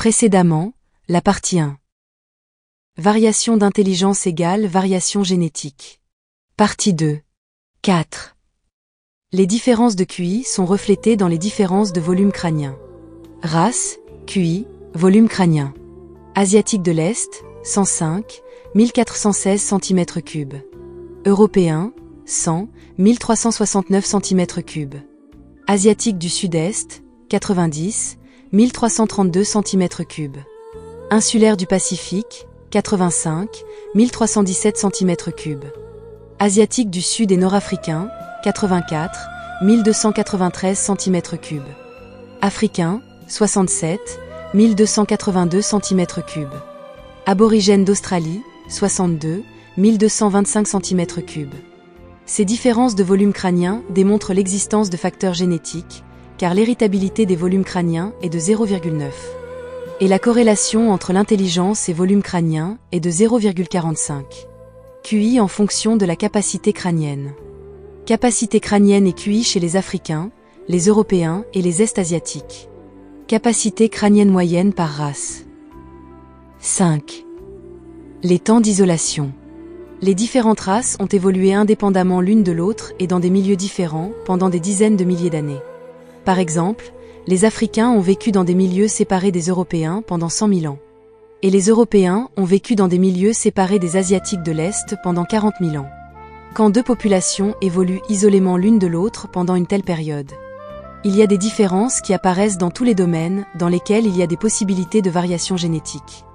Précédemment, la partie 1. Variation d'intelligence égale variation génétique. Partie 2. 4. Les différences de QI sont reflétées dans les différences de volume crânien. Race, QI, volume crânien. Asiatique de l'Est, 105, 1416 cm3. Européen, 100, 1369 cm3. Asiatique du Sud-Est, 90, 1332 cm3. Insulaire du Pacifique, 85, 1317 cm3. Asiatique du Sud et Nord-Africain, 84, 1293 cm3. Africain, 67, 1282 cm3. Aborigène d'Australie, 62, 1225 cm3. Ces différences de volume crânien démontrent l'existence de facteurs génétiques, car l'héritabilité des volumes crâniens est de 0,9. Et la corrélation entre l'intelligence et volume crânien est de 0,45. QI en fonction de la capacité crânienne. Capacité crânienne et QI chez les Africains, les Européens et les Est-Asiatiques. Capacité crânienne moyenne par race. 5. Les temps d'isolation. Les différentes races ont évolué indépendamment l'une de l'autre et dans des milieux différents pendant des dizaines de milliers d'années. Par exemple, les Africains ont vécu dans des milieux séparés des Européens pendant 100 000 ans. Et les Européens ont vécu dans des milieux séparés des Asiatiques de l'Est pendant 40 000 ans. Quand deux populations évoluent isolément l'une de l'autre pendant une telle période, il y a des différences qui apparaissent dans tous les domaines dans lesquels il y a des possibilités de variation génétique.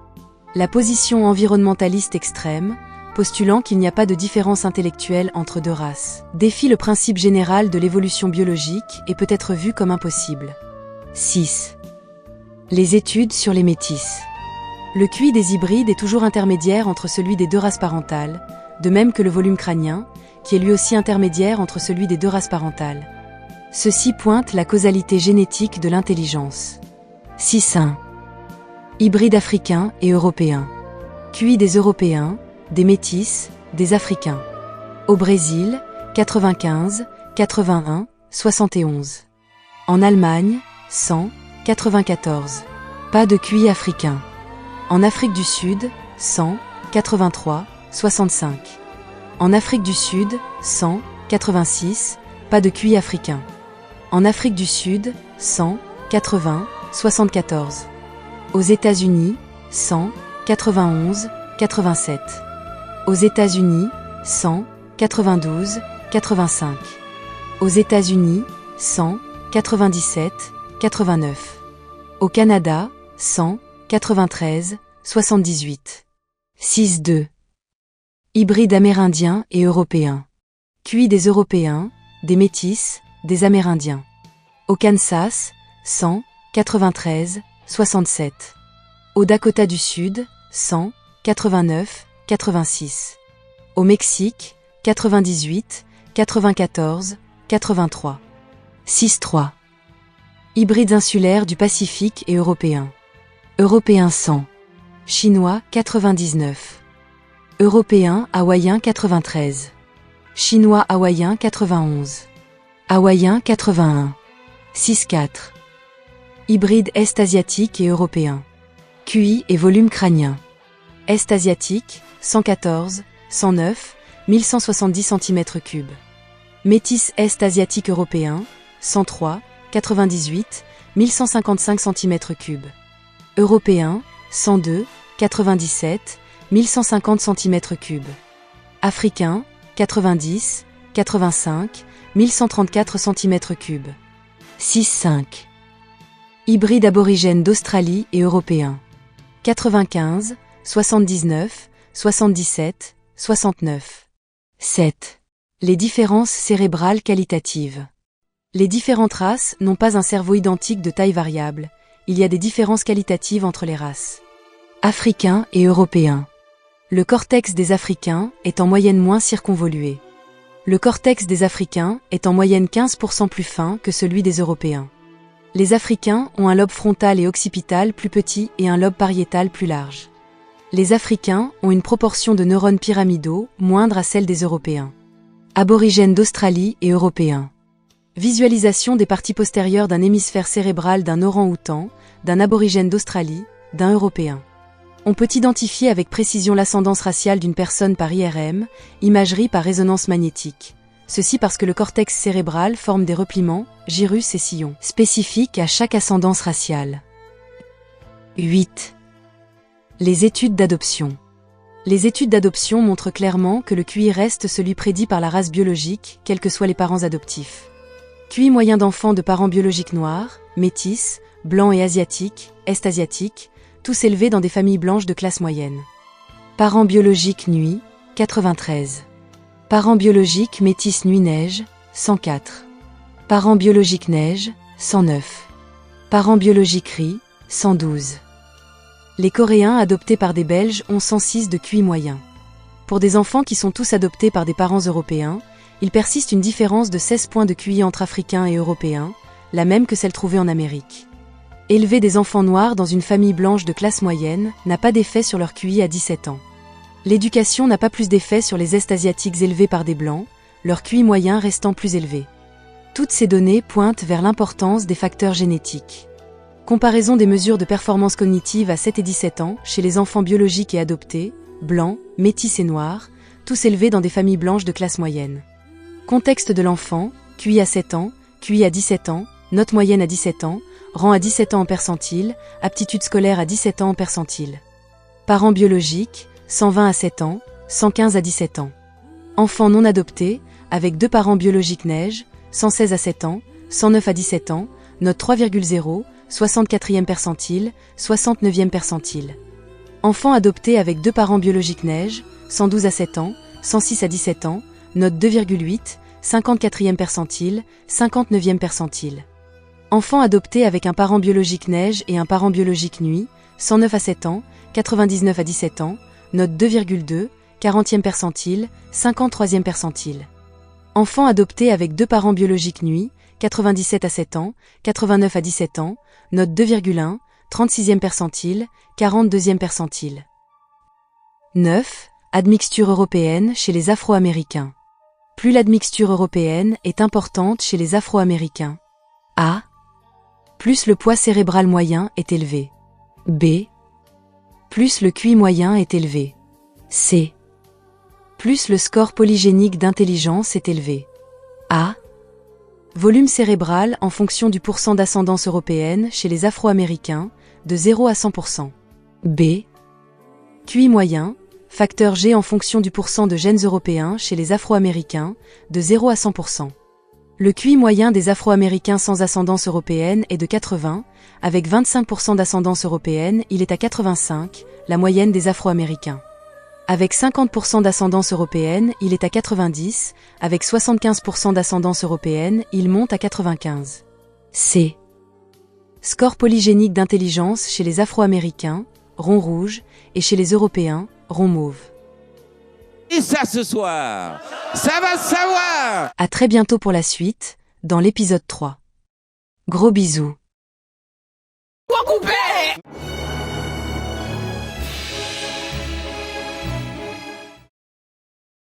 La position environnementaliste extrême, postulant qu'il n'y a pas de différence intellectuelle entre deux races, défie le principe général de l'évolution biologique et peut être vue comme impossible. 6. Les études sur les métis. Le QI des hybrides est toujours intermédiaire entre celui des deux races parentales, de même que le volume crânien, qui est lui aussi intermédiaire entre celui des deux races parentales. Ceci pointe la causalité génétique de l'intelligence. 6.1. Hybrides africains et européens. QI des Européens, des Métis, des Africains. Au Brésil, 95, 81, 71. En Allemagne, 100, 94. Pas de QI africain. En Afrique du Sud, 100, 83, 65. En Afrique du Sud, 100, 86, pas de QI africain. En Afrique du Sud, 100, 80, 74. Aux États-Unis, 100, 91, 87. Aux États-Unis, 100, 92, 85. Aux États-Unis, 100, 97, 89. Au Canada, 100, 93, 78. 6.2. Hybrides amérindiens et européens. QI des Européens, des Métis, des Amérindiens. Au Kansas, 100, 93, 67. Au Dakota du Sud, 100, 89, 86. Au Mexique, 98, 94, 83. 6.3. Hybrides insulaires du Pacifique et européens. Européens 100. Chinois 99. Européens hawaïens 93. Chinois hawaïens 91. Hawaïens 81. 6.4. Hybrides Est-Asiatiques et européens. QI et volume crânien. Est-Asiatique, 114, 109, 1170 cm3. Métis Est-Asiatique européen, 103, 98, 1155 cm3. Européen, 102, 97, 1150 cm3. Africain, 90, 85, 1134 cm3. 6.5. Hybride aborigène d'Australie et européen. 95, 79, 77, 69. 7. Les différences cérébrales qualitatives. Les différentes races n'ont pas un cerveau identique de taille variable, il y a des différences qualitatives entre les races. Africains et européens. Le cortex des Africains est en moyenne moins circonvolué. Le cortex des Africains est en moyenne 15% plus fin que celui des Européens. Les Africains ont un lobe frontal et occipital plus petit et un lobe pariétal plus large. Les Africains ont une proportion de neurones pyramidaux moindre à celle des Européens. Aborigènes d'Australie et Européens. Visualisation des parties postérieures d'un hémisphère cérébral d'un orang-outan, d'un aborigène d'Australie, d'un Européen. On peut identifier avec précision l'ascendance raciale d'une personne par IRM, imagerie par résonance magnétique. Ceci parce que le cortex cérébral forme des repliements, gyrus et sillons, spécifiques à chaque ascendance raciale. 8. Les études d'adoption. Les études d'adoption montrent clairement que le QI reste celui prédit par la race biologique, quels que soient les parents adoptifs. QI moyen d'enfants de parents biologiques noirs, métis, blancs et asiatiques, est-asiatiques, tous élevés dans des familles blanches de classe moyenne. Parents biologiques nuit, 93. Parents biologiques métis nuit neige, 104. Parents biologiques neige, 109. Parents biologiques riz, 112. Les Coréens adoptés par des Belges ont 106 de QI moyen. Pour des enfants qui sont tous adoptés par des parents européens, il persiste une différence de 16 points de QI entre Africains et Européens, la même que celle trouvée en Amérique. Élever des enfants noirs dans une famille blanche de classe moyenne n'a pas d'effet sur leur QI à 17 ans. L'éducation n'a pas plus d'effet sur les Est-asiatiques élevés par des blancs, leur QI moyen restant plus élevé. Toutes ces données pointent vers l'importance des facteurs génétiques. Comparaison des mesures de performance cognitive à 7 et 17 ans chez les enfants biologiques et adoptés, blancs, métis et noirs, tous élevés dans des familles blanches de classe moyenne. Contexte de l'enfant, QI à 7 ans, QI à 17 ans, note moyenne à 17 ans, rang à 17 ans en percentile, aptitude scolaire à 17 ans en percentile. Parents biologiques, 120 à 7 ans, 115 à 17 ans. Enfants non adoptés, avec 2 parents biologiques neige, 116 à 7 ans, 109 à 17 ans, note 3,0, 64e percentile, 69e percentile. Enfants adoptés avec 2 parents biologiques neige, 112 à 7 ans, 106 à 17 ans, note 2,8, 54e percentile, 59e percentile. Enfants adoptés avec un parent biologique neige et un parent biologique nuit, 109 à 7 ans, 99 à 17 ans, note 2,2, 40e percentile, 53e percentile. Enfants adoptés avec 2 parents biologiques nuit, 97 à 7 ans, 89 à 17 ans, note 2,1, 36e percentile, 42e percentile. 9. Admixture européenne chez les Afro-Américains. Plus l'admixture européenne est importante chez les Afro-Américains. A. Plus le poids cérébral moyen est élevé. B. Plus le QI moyen est élevé. C. Plus le score polygénique d'intelligence est élevé. A. Volume cérébral en fonction du pourcent d'ascendance européenne chez les Afro-Américains, de 0 à 100%. B. QI moyen, facteur G en fonction du pourcent de gènes européens chez les Afro-Américains, de 0 à 100%. Le QI moyen des Afro-Américains sans ascendance européenne est de 80, avec 25% d'ascendance européenne, il est à 85, la moyenne des Afro-Américains. Avec 50% d'ascendance européenne, il est à 90, avec 75% d'ascendance européenne, il monte à 95. C. Score polygénique d'intelligence chez les Afro-Américains, rond rouge, et chez les Européens, rond mauve. Et ça ce soir, ça va se savoir! À très bientôt pour la suite, dans l'épisode 3. Gros bisous.